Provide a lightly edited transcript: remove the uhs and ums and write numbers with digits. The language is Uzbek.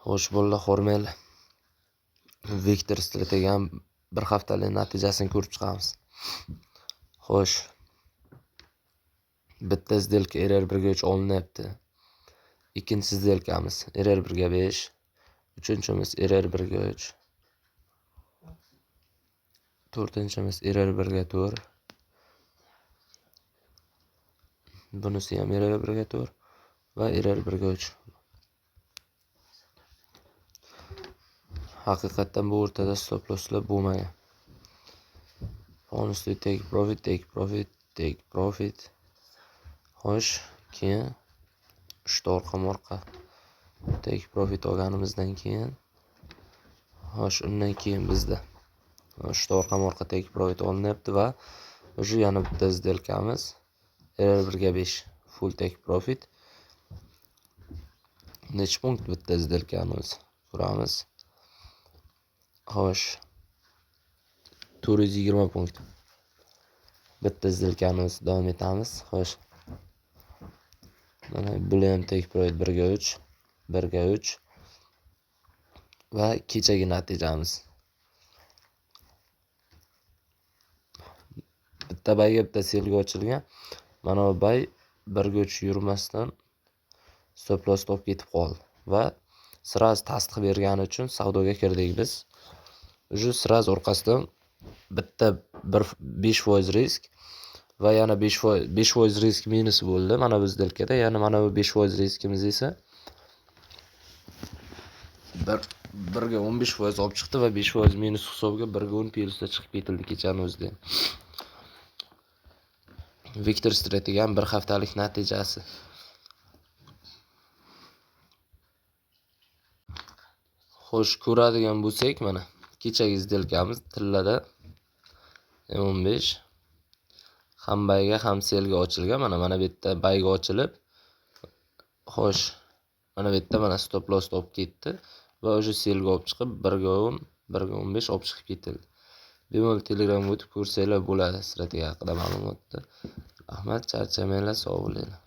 Xo'sh, bolalar, hurmatli. Vektor strategiyam bir haftalik natijasini ko'rib chiqamiz. Xo'sh, bitta сделка error 1 ga 3 olinyapti. Ikkinchi сделкamiz error 1 ga 5, uchinchimiz error 1 ga 3, to'rtinchimiz error 1 ga 4. Bunisi ham error 1 ga 4 va error 1 ga 3. Haqiqatdan bu o'rtada stop losslar bo'lmagan. Honestly take profit. Xo'sh, keyin 3 ta orqa take profit olganimizdan keyin undan keyin bizda 3 ta orqa take profit olinyapti va уже yana bitta сделкamiz error 1 ga 5 full take profit. Necha punkt bitta сделкani o'zi ko'ramiz. Xo'sh, 420 punkt. Bitta сделкani o'zi davom etamiz. Xo'sh. Mana bu ham take profit 1 ga 3 va kechagi natijamiz. Bitta bayga bitta selga ochilgan. Mana bu bay 1 ga 3 yurmasdan stop loss olib ketib qoldi va sraz tasdiq bergani uchun savdoga kirdik biz. Уже sraz orqasidan bitta 5% risk va yana 5% risk minus bo'ldi. Mana bu сделкада, ya'ni mana bu 5% riskimiz esa 1 ga 15% olib chiqdi va 5% minus hisobiga 1 ga 10 plyusda chiqib ketildi kechani o'zida. Vektor strategiyam bir haftalik natijasi. Xo'sh, ko'radigan bo'lsak, mana kechagi сделкamiz tillada 15 ham bayga ham selga ochilgan. Mana bu yerda bayga ochilib, xo'sh, mana bu yerda mana stop loss olib ketdi va o'sha selga olib chiqib 1 ga 10, 1 ga 15 olib chiqib ketildi. Bemalol Telegramga o'tib ko'rsanglar bo'ladi strategiya haqida ma'lumotni. Rahmat, charchamanglar, sog' bo'linglar.